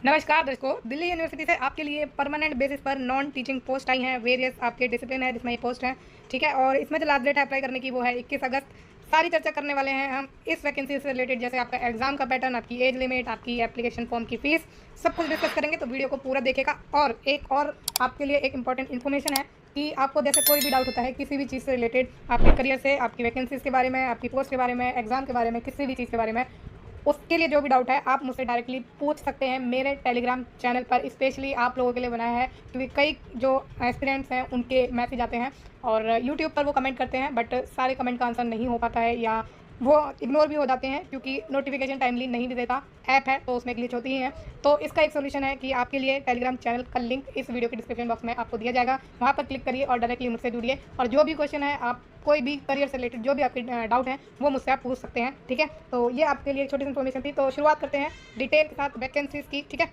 नमस्कार दोस्तों, दिल्ली यूनिवर्सिटी से आपके लिए परमानेंट बेसिस पर नॉन टीचिंग पोस्ट आई हैं। वेरियस आपके डिसिप्लिन है जिसमें ये पोस्ट है, ठीक है। और इसमें जो लास्ट डेट है अप्लाई करने की वो है 21 अगस्त। सारी चर्चा करने वाले हैं हम इस वैकेंसी से रिलेटेड, जैसे आपका एग्जाम का पैटर्न, आपकी एज लिमिट, आपकी एप्लीकेशन फॉर्म की फीस, सब कुछ डिस्कस करेंगे। तो वीडियो को पूरा देखेगा। और एक और आपके लिए एक इंपॉर्टेंट इन्फॉर्मेशन है कि आपको जैसे कोई भी डाउट होता है किसी भी चीज़ से रिलेटेड, आपके करियर से, आपकी वैकेंसीज के बारे में, आपकी पोस्ट के बारे में, एग्जाम के बारे में, किसी भी चीज़ के बारे में, उसके लिए जो भी डाउट है आप मुझसे डायरेक्टली पूछ सकते हैं मेरे टेलीग्राम चैनल पर। स्पेशली आप लोगों के लिए बनाया है, क्योंकि कई जो एस्पिरेंट्स हैं उनके मैसेज आते हैं और यूट्यूब पर वो कमेंट करते हैं, बट सारे कमेंट का आंसर नहीं हो पाता है या वो इग्नोर भी हो जाते हैं, क्योंकि नोटिफिकेशन टाइमली नहीं भी देता ऐप है तो उसमें ग्लिच होती ही है। तो इसका एक सोल्यूशन है कि आपके लिए टेलीग्राम चैनल का लिंक इस वीडियो के डिस्क्रिप्शन बॉक्स में आपको दिया जाएगा। वहाँ पर क्लिक करिए और डायरेक्टली मुझसे जुड़िए, और जो भी क्वेश्चन है, आप कोई भी करियर से रिलेटेड जो भी आपके डाउट है वो मुझसे आप पूछ सकते हैं, ठीक है। तो ये आपके लिए एक छोटी सी इन्फॉर्मेशन थी। तो शुरुआत करते हैं डिटेल के साथ वैकेंसीज की, ठीक है।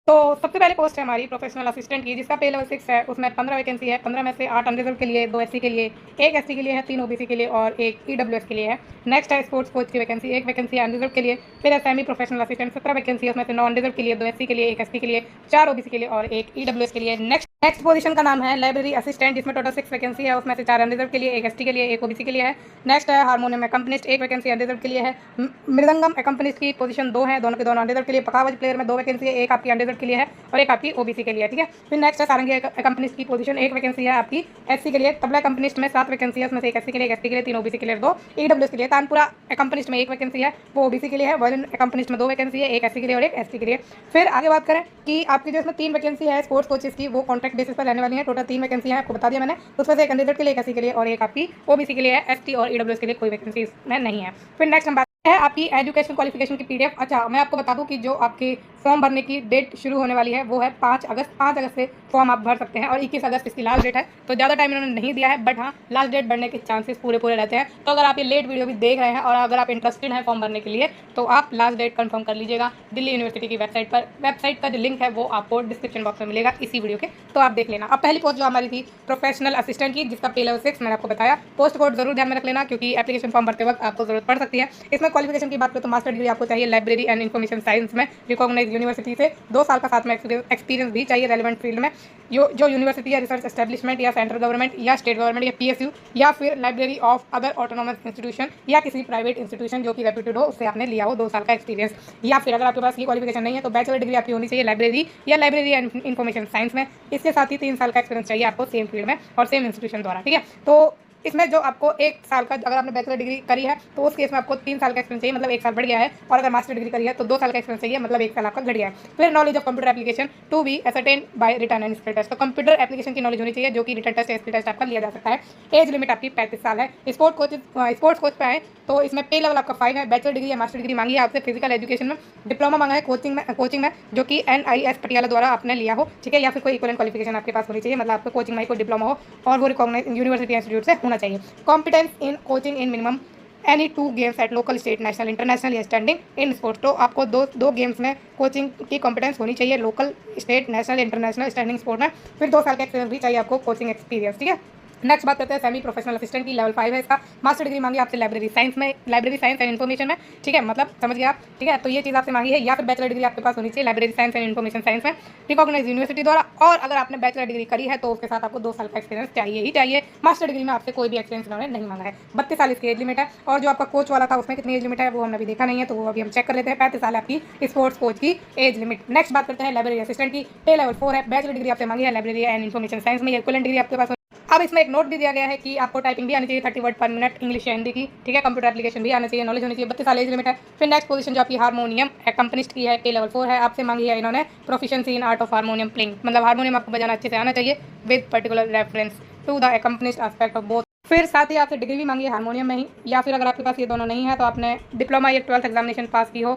तो सबसे पहले पोस्ट है हमारी प्रोफेशनल असिस्टेंट की, जिसका पे लेवल 6 है। उसमें 15 वैकेंसी है। 15 में से 8 अनरिजर्व के लिए, 2 एससी के लिए, 1 एसटी के लिए है, 3 ओबीसी के लिए और 1 ईडब्ल्यूएस के लिए है। नेक्स्ट है स्पोर्ट्स कोच की वैकेंसी, 1 वैकेंसी है अनरिजर्व के लिए। फिर है सेमी प्रोफेशनल असिस्टेंट, 17 वैकेंसी है। उसमें से 9 अनरिजर्व के लिए, 2 एससी के लिए, 1 एसटी के लिए, 4 ओबीसी के लिए और 1 ईडब्ल्यूएस के लिए। नेक्स्ट पोजीशन का नाम है लाइब्रेरी असिस्टेंट, जिसमें टोटल 6 वैकेंसी है। उसमें से 4 अनरिजर्व के लिए, 1 एसटी के लिए, 1 ओबीसी के लिए है। नेक्स्ट है हारमोनियम एकम्पनिस्ट, 1 वैकेंसी अनरिजर्व के लिए है। मृदंगम एकम्पनिस्ट की पोजीशन 2 है, दोनों के दोनों अनरिजर्व के लिए। पखावज प्लेयर में 2 वैकेंसी है, 1 आपकी अनरिजर्व के लिए है और 1 आपकी ओबीसी के लिए, ठीक है। फिर नेक्स्ट है सारंगी एकम्पनिस्ट की पोजीशन, 1 वैकेंसी है आपकी एससी के लिए। तबला एकम्पनिस्ट में 7 वैकेंसी है। उसमें से 1 एससी के लिए, 1 एसटी के लिए, 3 ओबीसी के लिए, 2 ईडब्ल्यूएस के लिए। तानपुरा एकम्पनिस्ट में 1 वैकेंसी है, वो ओबीसी के लिए है। वायलिन एकम्पनिस्ट में 2 वैकेंसी है, 1 एससी के लिए और 1 एसटी के लिए। फिर आगे बात करें कि आपकी जो इसमें 3 वैकेंसी है स्पोर्ट्स कोचेस की, वो कॉन्ट्रैक्ट बेसिस पर रहने वाली है। टोटल 3 वैकेंसी है, आपको बता दिया मैंने। उसमें से 1 अनरिजर्व के लिए, 1 एससी के लिए और 1 आपकी ओबीसी के लिए है। एसटी और ईडब्ल्यूएस के लिए कोई वैकेंसी इसमें नहीं है। फिर नेक्स्ट हम बात है आपकी एजुकेशन क्वालिफिकेशन की पीडीएफ। अच्छा, मैं आपको बता दूं कि जो आपकी फॉर्म भरने की डेट शुरू होने वाली है वो है 5 अगस्त। 5 अगस्त से फॉर्म आप भर सकते हैं और 21 अगस्त इसकी लास्ट डेट है। तो ज़्यादा टाइम इन्होंने नहीं दिया है, बट हाँ, लास्ट डेट बढ़ने के चांसेस पूरे रहते हैं। तो अगर आप ये लेट वीडियो भी देख रहे हैं और अगर आप इंटरेस्टेड हैं फॉर्म भरने के लिए, तो आप लास्ट डेट कंफर्म कर लीजिएगा दिल्ली यूनिवर्सिटी की वेबसाइट पर। वेबसाइट का जो लिंक है वो आपको डिस्क्रिप्शन बॉक्स में मिलेगा इसी वीडियो के, तो आप देख लेना। अब पहली पोस्ट जो हमारी थी प्रोफेशनल असिस्टेंट की, जिसका पे लेवल 6 मैंने आपको बताया। पोस्ट कोड जरूर ध्यान में रख लेना, क्योंकि एप्लीकेशन फॉर्म भरते वक्त आपको जरूरत पड़ सकती है। इसमें क्वालिफिकेशन की बात करें तो मास्टर डिग्री आपको चाहिए लाइब्रेरी एंड इन्फॉर्मेशन साइंस में, रिकॉग्नाइज यूनिवर्सिटी से। 2 साल का साथ में एक्सपीरियंस भी चाहिए रेलिवेंट फील्ड में। जो यूनिवर्सिटी या रिसर्च एस्टेब्लिशमेंट या सेंट्रल गवर्नमेंट या स्टेट गवर्नमेंट या पीएसयू या फिर library of other autonomous institution या किसी प्राइवेट इंस्टीट्यूशन जो कि रेप्यूटेड हो, उससे आपने लिया हो 2 साल का एक्सपीरियंस। या फिर अगर आपके पास ये क्वालिफिकेशन नहीं है तो बैचलर डिग्री आपकी होनी चाहिए लाइब्रेरी या लाइब्रेरी एंड इन्फॉर्मेशन साइंस में। इसके साथ ही 3 साल का एक्सपीरियंस चाहिए आपको सेम फील्ड में और सेम इंस्टीट्यूशन द्वारा, ठीक है। तो इसमें जो आपको 1 साल का, अगर आपने बैचलर डिग्री करी है तो उस केस में आपको 3 साल का एक्सपीरियंस चाहिए, मतलब 1 साल बढ़ गया है। और अगर मास्टर डिग्री करी है तो 2 साल का एक्सपीरियंस चाहिए, मतलब 1 साल आपका घट गया है। फिर knowledge of computer application to be ascertain by written and skill test. तो कंप्यूटर एप्लीकेशन की नॉलेज होनी चाहिए, जो कि रिटन टेस्ट या स्किल टेस्ट आपका लिया जा सकता है। एज लिमिट आपकी 35 साल है। स्पोर्ट्स कोच पे आए तो इसमें पे लेवल आपका 5 है। बैचलर डिग्री या मास्टर डिग्री मांगी है आपसे। फिजिकल एजुकेशन में डिप्लोमा मांगा है कोचिंग में जो कि NIS पटियाला द्वारा आपने लिया हो, ठीक है। या फिर कोई इक्विवेलेंट क्वालिफिकेशन आपके पास होनी चाहिए, मतलब आपको कोचिंग में कोई डिप्लोमा हो और वो रिकॉग्नाइज यूनिवर्सिटी इंस्टीट्यूट से होना चाहिए। Competence in coaching in minimum any 2 games at local, state, national, international या स्टैंडिंग इन स्पोर्ट्स। तो आपको दो गेम्स में कोचिंग की कॉम्पिटेंस होनी चाहिए, local, state, national, international, standing sport में। फिर 2 साल का एक्सपीरियंस भी चाहिए आपको कोचिंग एक्सपीरियंस, ठीक है। नेक्स्ट बात करते हैं सेमी प्रोफेशनल असिस्टेंट की, लेवल 5 है इसका। मास्टर डिग्री मांगी आपसे लाइब्रेरी साइंस एंड इन्फॉर्मेशन में, ठीक है, मतलब समझ गया आप, ठीक है। तो ये चीज़ आपसे मांगी है। या फिर बैचलर डिग्री आपके पास होनी चाहिए library science and information science में, रिकॉग्नाइज यूनिवर्सिटी द्वारा। और अगर आपने बैचलर डिग्री करी है तो उसके साथ आपको 2 साल का एक्सपीरियंस चाहिए ही चाहिए। मास्टर डिग्री में आपसे कोई भी एक्सपीरियंस इन्होंने नहीं मांगा है। 32 साल इसकी एज लिमिट है। और जो आपका कोच वाला था उसमें कितनी एज लिमिट है वो हमने अभी देखा नहीं है, तो वो अभी हम चेक कर लेते हैं। 35 साल है आपकी स्पोर्ट्स कोच की एज लिमिट। नेक्स्ट बात करते हैं लाइब्रेरी असिस्टेंट की, पे लेवल 4 है। बैचलर डिग्री आपसे मांगी है लाइब्रेरी एंड इन्फॉर्मेशन साइंस में, इक्विवेलेंट डिग्री आपके पास। अब इसमें एक नोट भी दिया गया है कि आपको टाइपिंग भी आनी चाहिए 30 वर्ड पर मिनट इंग्लिश या हिंदी की, ठीक है। कंप्यूटर एप्लीकेशन भी आना चाहिए, नॉलेज होनी चाहिए। 32 साल एज लिमिट है। फिर नेक्स्ट पोजीशन जो आपकी हारमोनियम एकम्पनिस्ट की है, पे लेवल 4 है। आपसे मांगी है इन्होंने proficiency in art of harmonium playing, मतलब हारमोनियम आपको बजाना अच्छे से आना चाहिए with particular reference to the accompanist aspect of both. फिर साथ ही आपसे डिग्री भी मांगी है हारमोनियम में ही, या फिर अगर आपके पास ये दोनों नहीं है तो आपने डिप्लोमा या 12th एग्जामिनेशन पास की हो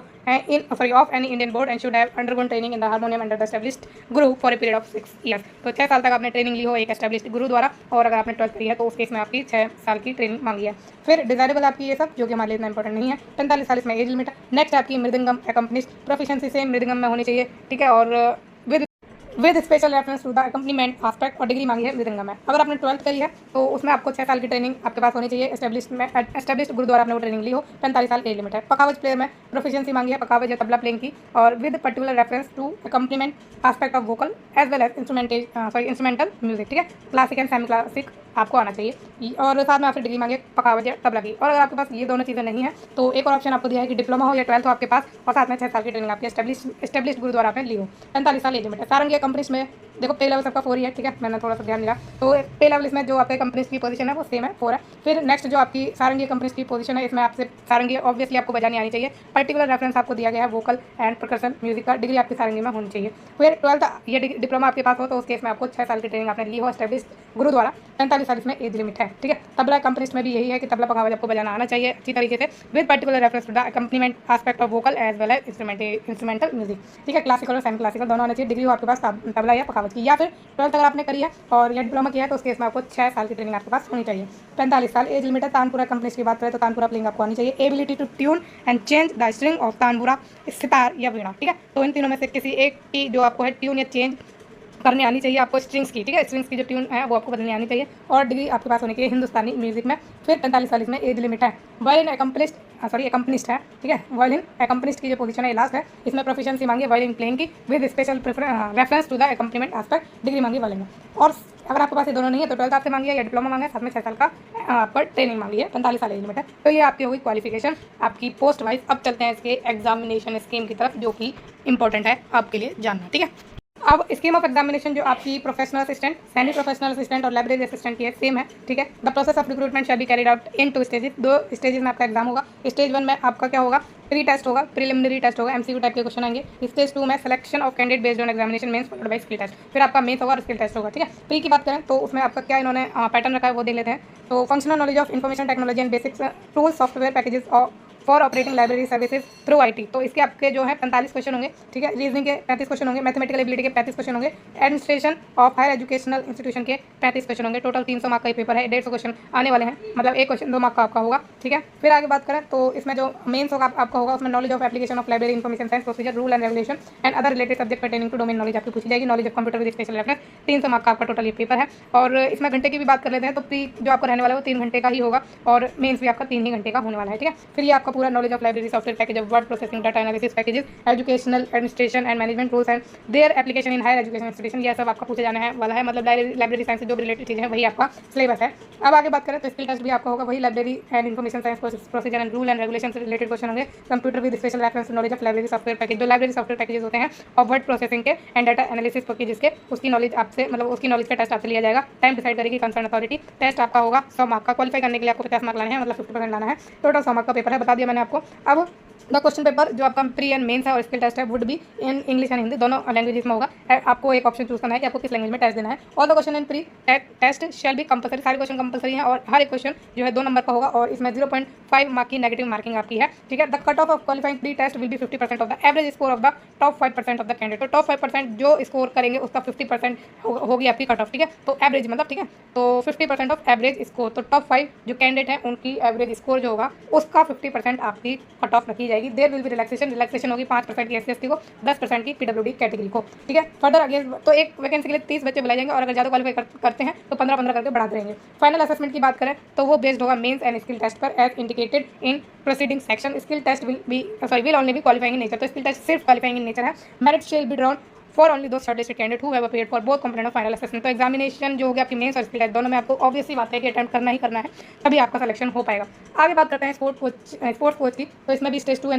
of any Indian board and should have undergone training in the harmonium under the established guru for a period of 6 years. तो 6 साल तक आपने ट्रेनिंग ली हो एक एस्टेब्लिश्ड गुरु द्वारा, और अगर आपने 12th करी है तो उस केस में आपकी 6 साल की ट्रेनिंग मांगी है। फिर डिजायरेबल आपकी ये सब, जो कि हमारे लिए इतना इंपॉर्टेंट नहीं है। 45 साल इसमें एज लिमिट है। नेक्स्ट आपकी मृदंगम एकम्पनिस्ट, प्रोफिशिएंसी से मृदंगम में होनी चाहिए, ठीक है। और with special reference to the accompaniment aspect और डिग्री मांगी है मृदंगम में। अगर आपने 12th करी है तो उसमें आपको 6 साल की ट्रेनिंग आपके पास होनी चाहिए। एस्टेब्लिश्ड गुरुद्वारा आपने वो ट्रेनिंग ली हो, 45 साल एज लिमिट है। पखावज प्लेयर में प्रोफिशिएंसी मांगी है पखावज या तबला प्लेइंग की, और with particular reference to accompaniment aspect of vocal as well as instrumental music, ठीक है। क्लासिक एंड सेमी क्लासिक आपको आना चाहिए, और साथ में आपसे डिग्री मांगे पखावज या तबला की। और अगर आपके पास ये दोनों चीज़ें नहीं है तो एक और ऑप्शन आपको दिया है कि डिप्लोमा हो या 12th हो आपके पास, और साथ में 6 साल की ट्रेनिंग आपकी एस्टेब्लिश्ड गुरुद्वारा आपने ली हो, 45 साल एज लिमिट है। सारंगी कंपनीज में देखो पे लेवल सबका 4 ही है, ठीक है, मैंने थोड़ा सा ध्यान दिया। तो पे लेवल इसमें जो आपके कंपनीज की पोजीशन है वो सेम है, 4 है। फिर नेक्स्ट जो आपकी सारंगी कंपनीज की पोजीशन है, इसमें आपसे सारंगी ऑब्वियसली आपको बजानी आनी चाहिए। पर्टिकुलर रेफरेंस आपको दिया गया है वोकल एंड परकशन म्यूजिक का, डिग्री आपकी सारंगी में होनी चाहिए। फिर 12th ये डिप्लोमा आपके पास हो तो उस केस में आपको 6 साल की ट्रेनिंग आपने ली हो एस्टेब्लिश्ड गुरुद्वारा, 45 साल इसमें एज लिमिट है, ठीक है। तबला कंपनीज में भी यही है कि तबला पखावज आपको बजाना आना चाहिए अच्छी तरीके से, with particular reference to the accompaniment aspect of vocal as well as instrumental music, ठीक है। क्लासिकल और सेमी क्लासिकल दोनों आना चाहिए। डिग्री हो आपके पास तबला या पखावज की, या फिर 12th अगर आपने करी है और या डिप्लोमा किया है तो उस केस में आपको 6 साल की ट्रेनिंग आपके पास होनी चाहिए। 45 साल एज लिमिट है। तानपुरा कंपनीज की बात करें तो तानपुरा प्लेइंग आपको आनी चाहिए। Ability to tune and change the string of tanpura, sitar या वीणा, ठीक है। तो इन तीनों में से किसी एक की जो आपको है ट्यून या चेंज करने आनी चाहिए आपको स्ट्रिंग्स की, ठीक है। स्ट्रिंग्स की जो ट्यून है वो आपको बदलनी आनी चाहिए, और डिग्री आपके पास होनी चाहिए हिंदुस्तानी म्यूजिक में। फिर 45 साल इसमें एज लिमिट है। वायलिन एकम्पनिस्ट है, ठीक है। वायलिन एकम्पनिस्ट की जो पोजीशन है लास्ट है, इसमें प्रोफिशिएंसी मांगी वायलिन प्लेइंग की with special reference to the accompaniment aspect, degree मांगी वायलिन में। और अगर आपके पास ये दोनों नहीं है तो 12th आपसे मांगी है या डिप्लोमा मांगा है, साथ में 6 साल का आपका ट्रेनिंग मांगी है, 45 साल एज लिमिट है। तो ये आपकी होगी क्वालिफिकेशन आपकी पोस्ट वाइज। अब चलते हैं इसके एग्जामिनेशन स्कीम की तरफ, जो कि इंपॉर्टेंट है आपके लिए जानना, ठीक है। अब स्कीम ऑफ एग्जामिनेशन जो आपकी professional assistant, semi professional assistant और लाइब्रेरी असिस्टेंट की है, सेम है, ठीक है। The process of recruitment shall be carried out in 2 stages, 2 stages में आपका एग्जाम होगा। स्टेज 1 में आपका क्या होगा, प्री टेस्ट होगा, प्रिलिमिनरी टेस्ट होगा, एमसीक्यू टाइप के क्वेश्चन आएंगे। स्टेज 2 में selection of candidate based on examination mains followed by skill test, फिर आपका मेंस होगा और स्किल टेस्ट होगा, ठीक है। प्री की बात करें तो उसमें आपका क्या इन्होंने पैटर्न रखा है वो देख लेते हैं। तो functional knowledge of information technology and basics tool software packages for operating library services through IT, तो इसके आपके जो है 45 क्वेश्चन होंगे, ठीक है। रीजनिंग के 35 क्वेश्चन होंगे, मैथमेटिकल एबिलिटी के 35 क्वेश्चन होंगे, administration of higher educational institution के 35 क्वेश्चन होंगे। टोटल 300 मार्क का ही पेपर है, 150 क्वेश्चन आने वाले हैं, मतलब एक क्वेश्चन 2 मार्क का आपका होगा, ठीक है। फिर आगे बात करें तो इसमें जो मेंस होगा आपका होगा, उसमें knowledge of application of library information science procedure rule and regulation and other related subject pertaining to domain knowledge आपकी पूछी जाएगी। Knowledge of computer with special reference, 300 mark का आपका टोटल ये पेपर है। और इसमें घंटे की भी बात कर लेते हैं तो प्री जो आपका रहने वाला है वो 3 घंटे का ही होगा, और मेंस भी आपका 3 ही घंटे का होने वाला है, ठीक है। फिर ये आपका पूरा knowledge of library software package of word processing data analysis packages educational administration and management rules and their application in higher education institution, यह सब आपका पूछे जाने वाला है। मतलब लाइब्रेरी साइंस से जो रिलेटेड चीज़ें हैं वही आपका सिलेबस है। अब आगे बात करें तो स्किल टेस्ट भी आपका होगा, वही library and information science procedure and rule and regulation से रिलेटेड क्वेश्चन होंगे। Computer with special reference knowledge of library software package, जो लाइब्रेरी सॉफ्टवेयर पैकेजेस होते हैं और वर्ड प्रोसेसिंग के एंड डाटा एनालिसिस पैकेजेस के, उसकी नॉलेज आपसे मतलब उसकी नॉलेज का टेस्ट आपसे लिया जाएगा। टाइम डिसाइड करेगी कंसर्न अथॉरिटी। टेस्ट आपका होगा 100 मार्क का, क्वालिफाई करने के लिए आपको 50 मार्क लाने हैं, मतलब 50% लाना है। टोटल 100 मार्क का पेपर है, बता दिया मैंने आपको। अब द क्वेश्चन पेपर जो आपका प्री एंड मेंस है और स्किल टेस्ट है would be in English and Hindi, दोनों लैंग्वेजेस में होगा। आपको एक ऑप्शन चूज करना है कि आपको किस लैंग्वेज में टेस्ट देना है। All the question in pre test shall be compulsory, सारे क्वेश्चन कंपलसरी हैं, और हर एक क्वेश्चन जो है 2 नंबर का होगा, और इसमें 0.5 मार्क की नेगेटिव मार्किंग आपकी है, ठीक है। The cut off qualifying pre test will be 50% of the average score of the top 5% of the candidate, तो टॉप 5% जो स्कोर करेंगे उसका 50% होगी आपकी कट ऑफ, ठीक है। तो एवरेज मतलब, ठीक है, तो 50% ऑफ एवरेज स्कोर, तो टॉप 5 जो कैंडिडेट हैं उनकी एवरेज स्कोर जो होगा उसका 50% आपकी कट ऑफ रखी जाएगी। देयर विल बी रिलैक्सेशन होगी 5% की एससी को, 10% की पीडब्ल्यूडी कैटेगरी को, ठीक है। फर्दर आगे तो एक वैकेंसी के लिए 30 बच्चे बुलाए जाएंगे, और अगर ज़्यादा क्वालिफाई करते हैं तो 15-15 करके बढ़ा देंगे। फाइनल असेसमेंट की बात करें तो वो बेस्ड होगा मेंस एंड स्किल टेस्ट पर as indicated in proceeding section. Skill test will only be qualifying in nature, तो स्किल टेस्ट सिर्फ क्वालिफाइंग इन नेचर है। Merit shall be drawn for only those shortlisted candidate who have appeared for both component of final assessment. तो examination जो हो गया आपकी mains और skill test दोनों में आपको ऑब्वियसली बात है कि अटेम्प्ट करना ही करना है, तभी आपका सिलेक्शन हो पाएगा। आगे बात करते हैं स्पोर्ट्स कोच की, तो इसमें भी स्टेज 1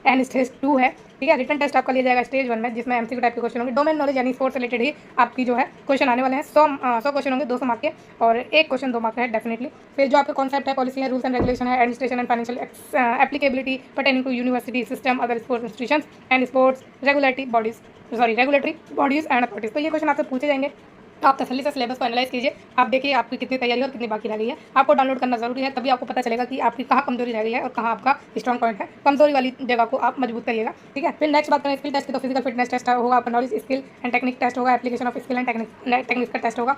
एंड स्टेज 2 है, ठीक है। रिटन टेस्ट आपका लिया जाएगा स्टेज 1 में, जिसमें एमसीक्यू टाइप के क्वेश्चन होंगे। डोमेन नॉलेज यानी स्पोर्ट्स रिलेटेड ही आपकी जो है क्वेश्चन आने वाले हैं। 100 क्वेश्चन होंगे 200 मार्क के, और एक क्वेश्चन 2 मार्क का है डेफिनेटली। फिर जो आपका कॉन्सेप्ट है, पॉलिसी है, रूल्स एंड रेगुलेशन है, administration and financial applicability pertaining to university system, other sports institutions and sports regulatory bodies and authorities. तो ये क्वेश्चन आपसे पूछे जाएंगे। आप तसल्ली से सिलेबस को एनालाइज कीजिए, आप देखिए आपकी कितनी तैयारी और कितनी बाकी रह गई है। आपको डाउनलोड करना जरूरी है, तभी आपको पता चलेगा कि आपकी कहाँ कमजोरी रह गई है और कहाँ आपका स्ट्रॉन्ग पॉइंट है। कमजोरी वाली जगह को आप मजबूत करिएगा, ठीक है। फिर नेक्स्ट बात करें स्किल टेस्ट की, तो फिजिकल फिटनेस टेस्ट होगा, आपका knowledge skill and technique test होगा, application of skill and technique का टेस्ट होगा,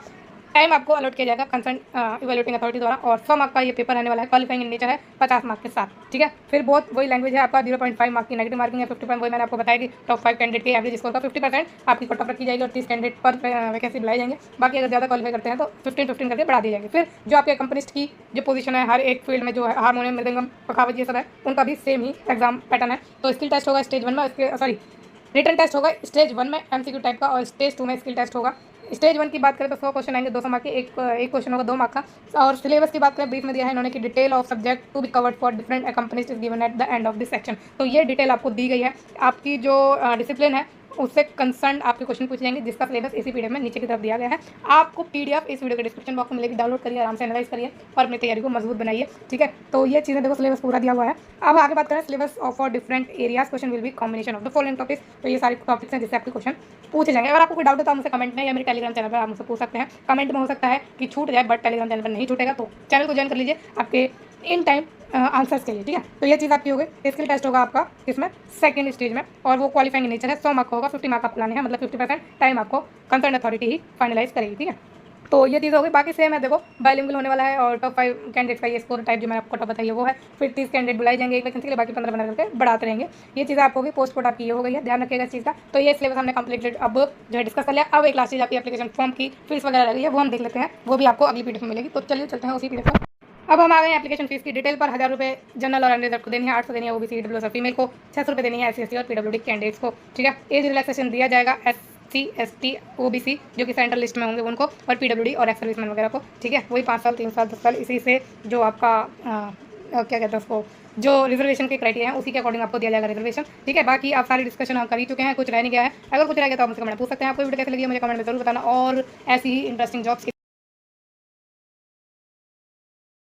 टाइम आपको अलॉट किया जाएगा कंसर्न इवैल्यूएटिंग अथॉरिटी द्वारा, और 100 मार्क का ये पेपर रहने वाला है, क्वालिफाइंग इन नेचर है 50 मार्क के साथ, ठीक है। फिर बहुत वही लैंग्वेज है आपका, 0.5 मार्क की नेगेटिव मार्किंग है, 50 वही मैंने आपको बताया कि टॉप 5 कैंडिडेट के एवरेज स्कोर का 50% आपकी कट ऑफ रखी जाएगी और 30 कैंडिडेट पर वैकेंसी बुलाई जाएंगे। बाकी अगर ज़्यादा क्वालिफाई करते हैं तो 15 करके बढ़ा दी जाएंगे। फिर जो आपके कंपनिस्ट की जो पोजीशन है हर एक फील्ड में जो है हारमोनियम, मृदंगम, पखावज ये सब है, उनका भी सेम ही एग्जाम पैटर्न है। तो स्किल टेस्ट होगा स्टेज 1 में, रिटर्न टेस्ट होगा स्टेज 1 में एमसीक्यू टाइप का, और स्टेज 2 में स्किल टेस्ट होगा। स्टेज 1 की बात करें तो 100 क्वेश्चन आएंगे 200 मार्क के, एक क्वेश्चन होगा 2 मार्क का। और सिलेबस की बात करें ब्रीफ में दिया है इन्होंने कि detail of subject to be covered for different companies is given at the end of this section. तो ये डिटेल आपको दी गई है, आपकी जो डिसिप्लिन है उससे कंसर्न आपके क्वेश्चन पूछे जाएंगे, जिसका सिलेबस इसी पीडीएफ में नीचे की तरफ दिया गया है। आपको पीडीएफ इस वीडियो के डिस्क्रिप्शन बॉक्स में मिलेगी, डाउनलोड करिए, आराम से एनालाइज करिए और अपनी तैयारी को मजबूत बनाइए, ठीक है। तो ये चीज़ें देखो, सिलेबस पूरा दिया हुआ है। अब आगे बात करें syllabus for different areas, question will be combination of the following topics. तो ये सारे टॉपिक्स हैं जिससे आपके क्वेश्चन पूछे जाएंगे। अगर आपको कोई डाउट है तो आप मुझसे कमेंट में या मेरे टेलीग्राम चैनल पर आप मुझसे पूछ सकते हैं। कमेंट में हो सकता है कि छूट जाए, बट टेलीग्राम चैनल पर नहीं छूटेगा, तो चैनल को ज्वाइन कर लीजिए आपके इन टाइम आंसर्स के लिए, ठीक है। तो ये चीज़ आपकी हो गई। स्किल टेस्ट होगा आपका इसमें सेकंड स्टेज में, और वो क्वालिफाइंग नेचर है, 100 मार्क होगा, 50 मार्क आप लाने हैं, मतलब 50% टाइम आपको कंसर्न अथॉरिटी ही फाइनलाइज करेगी, ठीक है। तो ये चीज़ हो गई। बाकी सेम है, देखो बाइलिंगुअल होने वाला है, और टॉप 5 कैंडिडेट का ये स्कोर टाइप जो मैंने आपको टॉप बताइए वो है। फिर 30 कैंडिडेट बुलाई जाएंगे एक वैकेंसी के लिए, बाकी 15 करके बढ़ाते रहेंगे। ये चीज़ आपको होगी। पोस्ट कोड आपकी ये हो गई है, ध्यान रखिएगा इस चीज़ का। तो ये सिलेबस हमने कंप्लीटेड अब जो है डिस्कस कर लिया। अब एक लास्ट चीज़ आपकी एप्लीकेशन फॉर्म की फीस वगैरह लगी है, वो हम देख लेते हैं, वो भी आपको अगली पीडीएफ में मिलेगी। तो चलिए चलते हैं उसी पीडीएफ पर। अब हम आ गए एप्लीकेशन फीस की डिटेल पर। 1000 रुपये जनरल और अनरिजर्व को देनी है, 800 देनी है ओबीसी डब्ल्यूएस और फीमेल को, 600 रुपये देनी है एससी और पीडब्ल्यूडी कैंडिडेट्स को, ठीक है। एज रिलैक्सेशन दिया जाएगा एससी एसटी ओबीसी जो कि सेंट्रल लिस्ट में होंगे उनको, और पीडब्ल्यूडी और एक्स सर्विसमैन वगैरह को, ठीक है। वही 5 साल 3 साल 10 साल, इसी से जो आपका क्या कहते हैं उसको, जो रिजर्वेशन के क्राइटेरिया है उसी के अकॉर्डिंग आपको दिया जाएगा रिजर्वेशन, ठीक है। बाकी आप सारी डिस्कशन हम कर ही चुके हैं, कुछ रह नहीं गया है। अगर कुछ रह गया तो आप मुझसे कमेंट पूछ सकते हैं। आपको वीडियो कैसे लगी है मुझे कमेंट में जरूर बताना, और ऐसी ही इंटरेस्टिंग जॉब्स